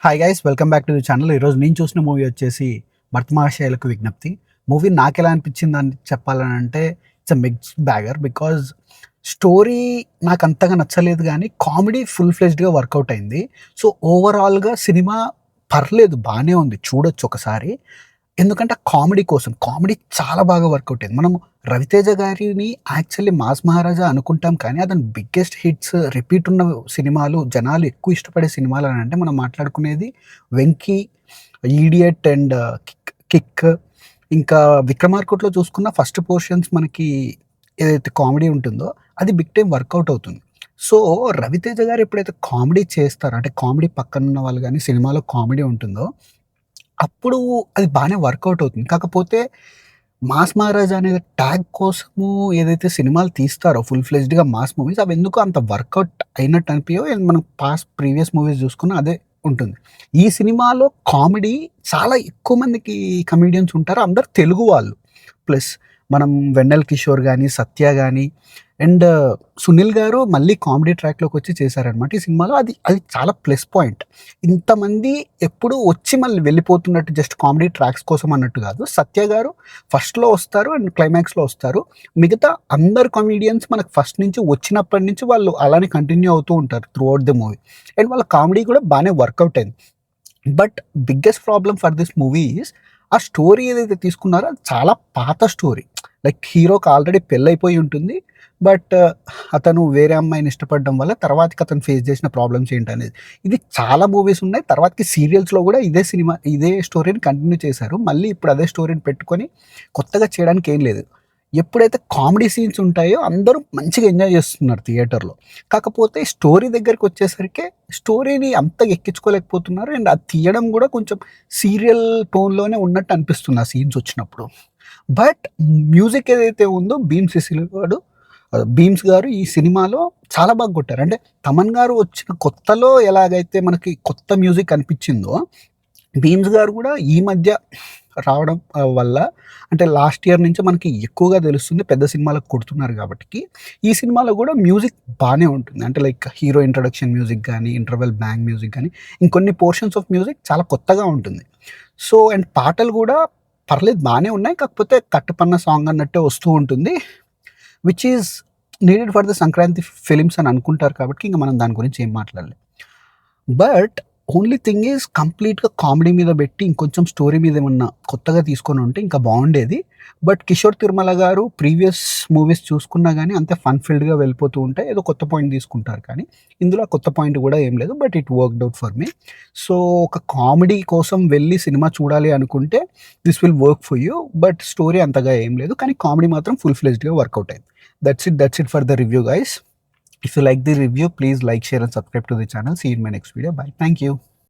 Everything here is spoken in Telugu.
Hi guys, welcome back to the channel. ఈరోజు నేను చూసిన మూవీ వచ్చేసి భరతమహాశయులకు విజ్ఞప్తి. మూవీ నాకు ఎలా అనిపించింది అని చెప్పాలని అంటే it's a mixed bagger. Because story నాకు అంతగా నచ్చలేదు, కానీ కామెడీ ఫుల్ ఫ్లెజ్డ్గా వర్కౌట్ అయింది. సో ఓవరాల్గా సినిమా పర్లేదు, బాగానే ఉంది, చూడొచ్చు ఒకసారి. ఎందుకంటే కామెడీ కోసం కామెడీ చాలా బాగా వర్కౌట్ అయింది. మనం రవితేజ గారిని యాక్చువల్లీ మాస్ మహారాజా అనుకుంటాం, కానీ అతని బిగ్గెస్ట్ హిట్స్ రిపీట్ ఉన్న సినిమాలు, జనాలు ఎక్కువ ఇష్టపడే సినిమాలు అని అంటే మనం మాట్లాడుకునేది వెంకీ, ఈడియట్ అండ్ కిక్. ఇంకా విక్రమార్కుట్లో చూసుకున్న ఫస్ట్ పోర్షన్స్ మనకి ఏదైతే కామెడీ ఉంటుందో అది బిగ్ టైం వర్కౌట్ అవుతుంది. సో రవితేజ గారు ఎప్పుడైతే కామెడీ చేస్తారో, అంటే కామెడీ పక్కన ఉన్న వాళ్ళు కానీ సినిమాలో కామెడీ ఉంటుందో అప్పుడు అది బానే వర్కౌట్ అవుతుంది. కాకపోతే మాస్ మహారాజా అనే ట్యాగ్ కోసము ఏదైతే సినిమాలు తీస్తారో ఫుల్ ఫ్లెడ్జ్డ్‌గా మాస్ మూవీస్, అవి ఎందుకో అంత వర్కౌట్ అయినట్టు అనిపియవు. అండ్ మనం ప్రీవియస్ మూవీస్ చూసుకున్నా అదే ఉంటుంది. ఈ సినిమాలో కామెడీ చాలా ఎక్కువ మందికి కమెడియన్స్ ఉంటారు. అందరూ తెలుగు వాళ్ళు. ప్లస్ మనం వెన్నెల కిషోర్ గానీ, సత్య గానీ అండ్ సునీల్ గారు మళ్ళీ కామెడీ ట్రాక్‌లోకి వచ్చి చేశారనమాట ఈ సినిమాలో. అది అది చాలా ప్లస్ పాయింట్. ఇంతమంది ఎప్పుడు వచ్చి మళ్ళీ వెళ్ళిపోతున్నట్టు జస్ట్ కామెడీ ట్రాక్స్ కోసం అన్నట్టు కాదు. సత్య గారు ఫస్ట్‌లో వస్తారు అండ్ క్లైమాక్స్‌లో వస్తారు. మిగతా అందరు కమెడియన్స్ మనకు ఫస్ట్ నుంచి వచ్చినప్పటి నుంచి వాళ్ళు అలానే కంటిన్యూ అవుతూ ఉంటారు through out the movie. And వాళ్ళ కామెడీ కూడా బాగానే వర్కౌట్ అయింది. But biggest problem for this movie is ఆ స్టోరీ ఏదైతే తీసుకున్నారో అది చాలా పాత స్టోరీ. లైక్ హీరోకి ఆల్రెడీ పెళ్ళైపోయి ఉంటుంది. బట్ అతను వేరే అమ్మాయిని ఇష్టపడడం వల్ల తర్వాతకి అతను ఫేస్ చేసిన ప్రాబ్లమ్స్ ఏంటనేది. ఇది చాలా మూవీస్ ఉన్నాయి. తర్వాతకి సీరియల్స్‌లో కూడా ఇదే స్టోరీని కంటిన్యూ చేశారు. మళ్ళీ ఇప్పుడు అదే స్టోరీని పెట్టుకొని కొత్తగా చేయడానికి ఏం లేదు. ఎప్పుడైతే కామెడీ సీన్స్ ఉంటాయో అందరూ మంచిగా ఎంజాయ్ చేస్తున్నారు థియేటర్‌లో. కాకపోతే స్టోరీ దగ్గరికి వచ్చేసరికి స్టోరీని అంతగా ఎక్కించుకోలేకపోతున్నారు. అండ్ అది తీయడం కూడా కొంచెం సీరియల్ టోన్‌లోనే ఉన్నట్టు అనిపిస్తుంది ఆ సీన్స్ వచ్చినప్పుడు. బట్ మ్యూజిక్ ఏదైతే ఉందో భీమ్స్ గారు ఈ సినిమాలో చాలా బాగా కొట్టారు. అంటే తమన్ గారు వచ్చిన కొత్తలో ఎలాగైతే మనకి కొత్త మ్యూజిక్ అనిపించిందో, భీమ్స్ గారు కూడా ఈ మధ్య రావడం వల్ల, అంటే లాస్ట్ ఇయర్ నుంచి మనకి ఎక్కువగా తెలుస్తుంది పెద్ద సినిమాలకు కొడుతున్నారు కాబట్టికి. ఈ సినిమాలో కూడా మ్యూజిక్ బాగానే ఉంటుంది. అంటే లైక్ హీరో ఇంట్రడక్షన్ మ్యూజిక్ కానీ, ఇంటర్వెల్ బ్యాంగ్ మ్యూజిక్ కానీ, ఇంకొన్ని పోర్షన్స్ ఆఫ్ మ్యూజిక్ చాలా కొత్తగా ఉంటుంది. సో అండ్ పాటలు కూడా పర్లేదు, బాగానే ఉన్నాయి. కాకపోతే కట్టపన్న సాంగ్ అన్నట్టే వస్తూ ఉంటుంది. Which is needed for the Sankranti films అని అనుకుంటారు కాబట్టి ఇంక మనం దాని గురించి ఏం మాట్లాడలేం. బట్ ఓన్లీ థింగ్ ఈజ్ కంప్లీట్‌గా కామెడీ మీద పెట్టి ఇంకొంచెం స్టోరీ మీద ఏమన్నా కొత్తగా తీసుకొని ఉంటే ఇంకా బాగుండేది. బట్ కిషోర్ తిరుమల గారు ప్రీవియస్ మూవీస్ చూసుకున్నా కానీ అంతే ఫన్ ఫిల్డ్‌గా వెళ్ళిపోతూ ఉంటాయి. ఏదో కొత్త పాయింట్ తీసుకుంటారు, కానీ ఇందులో ఆ కొత్త పాయింట్ కూడా ఏం లేదు. But it worked out for me. So ఒక కామెడీ కోసం వెళ్ళి సినిమా చూడాలి అనుకుంటే this will work for you. But story అంతగా ఏం లేదు, కానీ కామెడీ మాత్రం ఫుల్ ఫ్లెడ్జ్డ్‌గా వర్కౌట్ అయింది. That's it for the review, guys. If you like the review, please like, share and subscribe to the channel. See you in my next video. Bye. Thank you.